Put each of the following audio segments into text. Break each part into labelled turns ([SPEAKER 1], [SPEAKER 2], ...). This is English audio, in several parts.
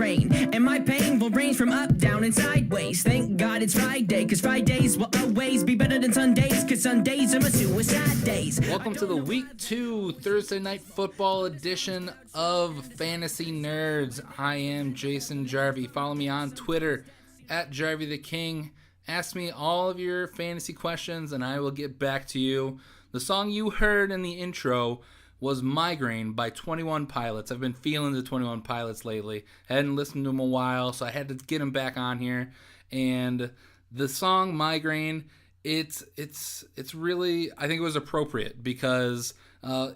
[SPEAKER 1] migraine, and my pain will range from up, down, and sideways. Thank God it's Friday, cause Fridays will always be better than Sundays, cause Sundays are my suicide days.
[SPEAKER 2] Welcome to the Week 2 Thursday Night Football edition of Fantasy Nerds. I am Jason Jarvie. Follow me on Twitter at Jarvie the King. Ask me all of your fantasy questions and I will get back to you. The song you heard in the intro was Migraine by 21 Pilots. I've been feeling the 21 Pilots lately. I hadn't listened to them a while, so I had to get them back on here. And the song Migraine, it's really, I think it was appropriate because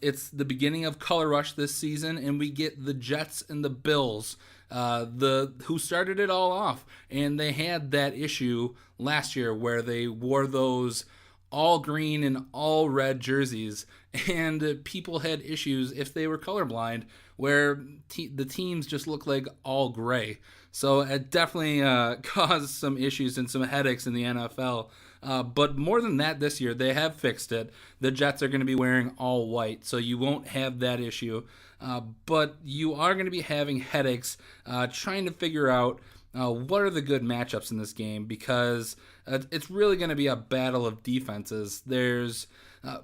[SPEAKER 2] it's the beginning of Color Rush this season, and we get the Jets and the Bills, who started it all off. And they had that issue last year where they wore those all green and all red jerseys, and people had issues if they were colorblind where the teams just looked like all gray. So it definitely caused some issues and some headaches in the NFL. But more than that, this year they have fixed it. The Jets are going to be wearing all white, so you won't have that issue. But you are going to be having headaches trying to figure out what are the good matchups in this game, because it's really going to be a battle of defenses. There's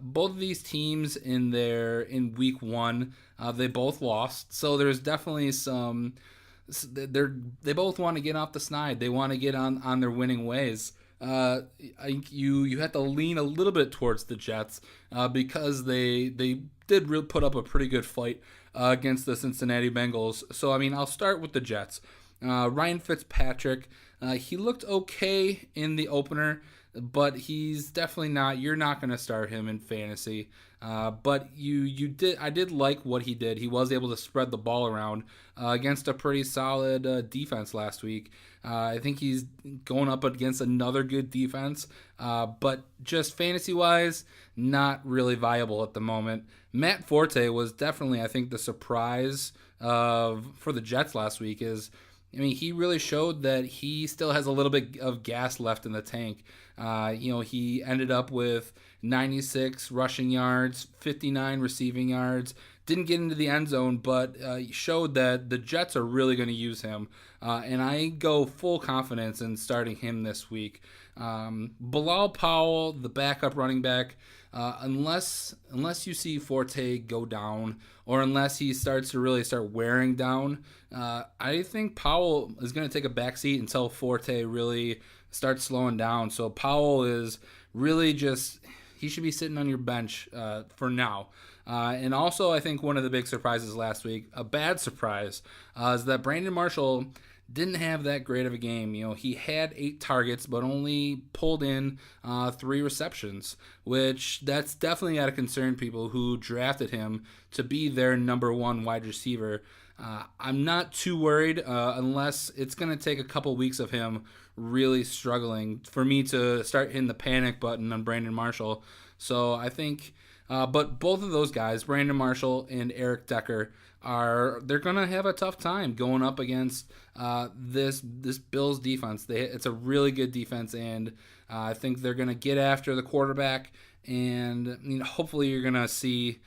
[SPEAKER 2] both of these teams in week 1, they both lost, so there's definitely some. They both want to get off the snide. They want to get on their winning ways. You have to lean a little bit towards the Jets because they did really put up a pretty good fight against the Cincinnati Bengals. So I mean, I'll start with the Jets. Ryan Fitzpatrick, he looked okay in the opener, but he's definitely not. You're not going to start him in fantasy. But I did like what he did. He was able to spread the ball around against a pretty solid defense last week. I think he's going up against another good defense, but just fantasy-wise, not really viable at the moment. Matt Forte was definitely, I think, the surprise for the Jets last week. He really showed that he still has a little bit of gas left in the tank. He ended up with 96 rushing yards, 59 receiving yards. Didn't get into the end zone, but showed that the Jets are really going to use him. And I go full confidence in starting him this week. Bilal Powell, the backup running back, unless you see Forte go down, or unless he starts to really start wearing down, I think Powell is going to take a backseat until Forte really starts slowing down. So Powell is really he should be sitting on your bench for now. And also, I think one of the big surprises last week, a bad surprise, is that Brandon Marshall didn't have that great of a game. He had 8 targets, but only pulled in 3 receptions, which that's definitely got to concern people who drafted him to be their number 1 wide receiver. I'm not too worried unless it's going to take a couple weeks of him really struggling for me to start hitting the panic button on Brandon Marshall. So I think, but both of those guys, Brandon Marshall and Eric Decker, they're going to have a tough time going up against this Bills defense. It's a really good defense, and I think they're going to get after the quarterback, and hopefully you're going to see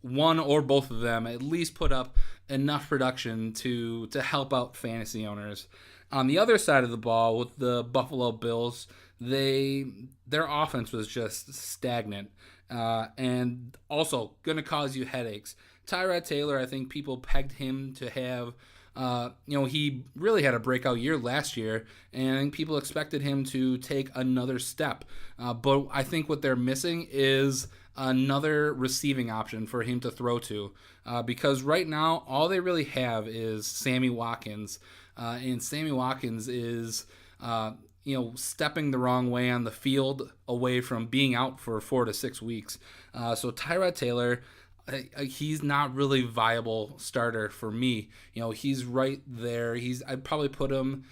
[SPEAKER 2] one or both of them at least put up enough production to help out fantasy owners. On the other side of the ball, with the Buffalo Bills, their offense was just stagnant and also going to cause you headaches. Tyrod Taylor, I think people pegged him to have, he really had a breakout year last year, and I think people expected him to take another step. But I think what they're missing is another receiving option for him to throw to, because right now all they really have is Sammy Watkins, and Sammy Watkins is stepping the wrong way on the field away from being out for 4 to 6 weeks. So Tyrod Taylor, he's not really viable starter for me. He's right there. I'd probably put him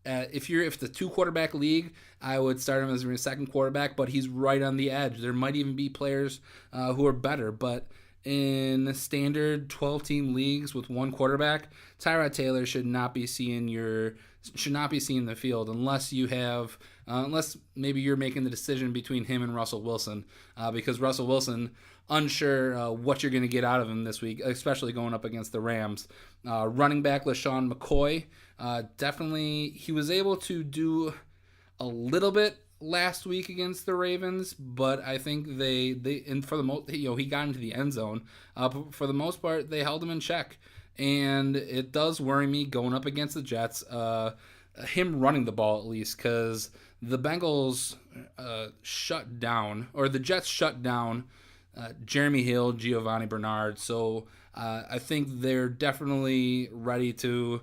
[SPEAKER 2] if it's a 2 quarterback league, I would start him as a second quarterback, but he's right on the edge. There might even be players who are better, but in standard 12-team leagues with 1 quarterback, Tyrod Taylor should not be seeing the field unless you have unless maybe you're making the decision between him and Russell Wilson, because Russell Wilson, unsure what you're going to get out of him this week, especially going up against the Rams. Running back LaShawn McCoy, definitely he was able to do a little bit last week against the Ravens, but I think they and for the most, he got into the end zone. But for the most part, they held him in check, and it does worry me going up against the Jets. Him running the ball at least, because the Bengals shut down, or the Jets shut down Jeremy Hill, Giovanni Bernard. So I think they're definitely ready to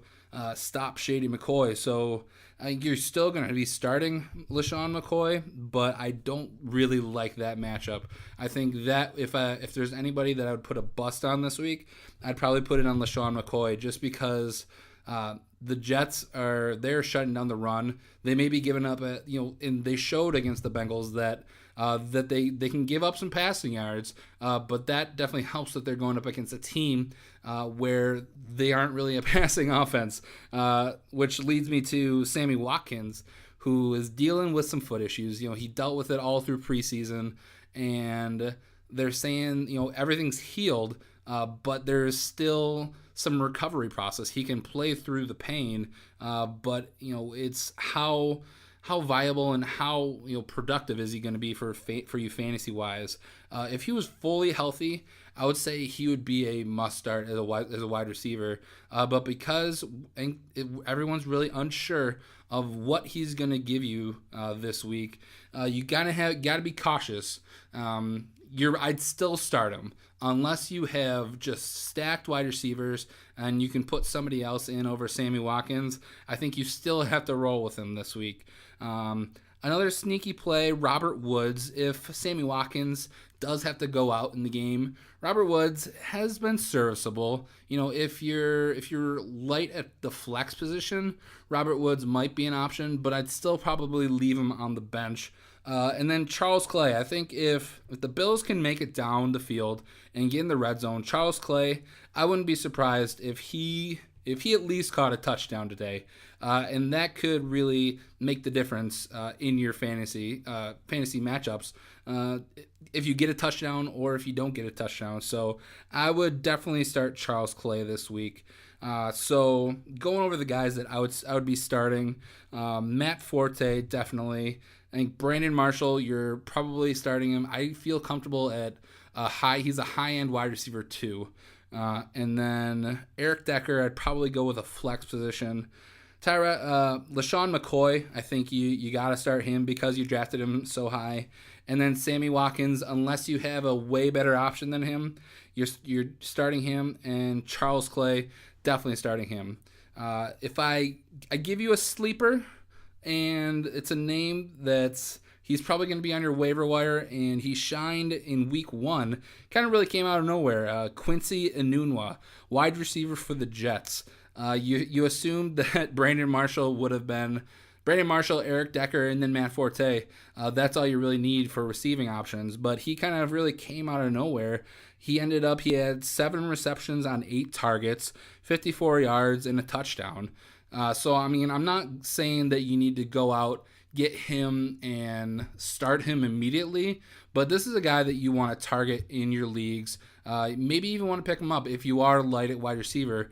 [SPEAKER 2] stop Shady McCoy. So I think you're still going to be starting LaShawn McCoy, but I don't really like that matchup. I think that if there's anybody that I would put a bust on this week, I'd probably put it on LaShawn McCoy, just because the Jets they're shutting down the run. They may be giving up and they showed against the Bengals that they can give up some passing yards, but that definitely helps that they're going up against a team where they aren't really a passing offense, which leads me to Sammy Watkins, who is dealing with some foot issues. He dealt with it all through preseason, and they're saying everything's healed, but there's still some recovery process. He can play through the pain, but it's how viable and how productive is he going to be for you fantasy wise. If he was fully healthy, I would say he would be a must start as a wide receiver. But because everyone's really unsure of what he's going to give you this week, you gotta be cautious. I'd still start him unless you have just stacked wide receivers and you can put somebody else in over Sammy Watkins. I think you still have to roll with him this week. Another sneaky play, Robert Woods. If Sammy Watkins does have to go out in the game, Robert Woods has been serviceable. If you're light at the flex position, Robert Woods might be an option, but I'd still probably leave him on the bench. And then Charles Clay. I think if the Bills can make it down the field and get in the red zone, Charles Clay, I wouldn't be surprised if he at least caught a touchdown today. And that could really make the difference in your fantasy matchups if you get a touchdown or if you don't get a touchdown. So I would definitely start Charles Clay this week. So going over the guys that I would be starting, Matt Forte, definitely. I think Brandon Marshall, you're probably starting him. I feel comfortable at he's a high-end wide receiver too. And then Eric Decker, I'd probably go with a flex position. LaShawn McCoy, I think you got to start him because you drafted him so high. And then Sammy Watkins, unless you have a way better option than him, you're starting him. And Charles Clay, definitely starting him. If I give you a sleeper, and it's a name he's probably going to be on your waiver wire, and he shined in week 1. Kind of really came out of nowhere. Quincy Enunwa, wide receiver for the Jets. You assumed that Brandon Marshall would have been Brandon Marshall, Eric Decker, and then Matt Forte. That's all you really need for receiving options, but he kind of really came out of nowhere. He had 7 receptions on 8 targets, 54 yards, and a touchdown. So, I mean, I'm not saying that you need to go out, get him, and start him immediately, but this is a guy that you want to target in your leagues. Maybe even want to pick him up if you are light at wide receiver,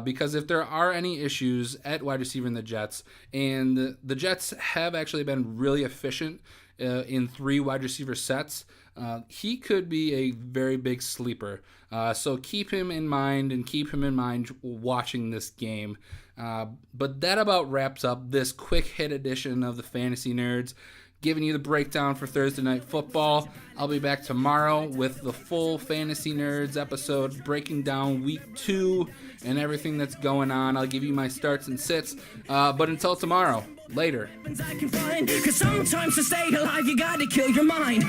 [SPEAKER 2] because if there are any issues at wide receiver in the Jets, and the Jets have actually been really efficient in 3 wide receiver sets, he could be a very big sleeper. So keep him in mind watching this game. But that about wraps up this quick hit edition of the Fantasy Nerds, giving you the breakdown for Thursday Night Football. I'll be back tomorrow with the full Fantasy Nerds episode, breaking down week 2 and everything that's going on. I'll give you my starts and sits. But until tomorrow, later. 'Cause sometimes to stay alive, you gotta kill your mind.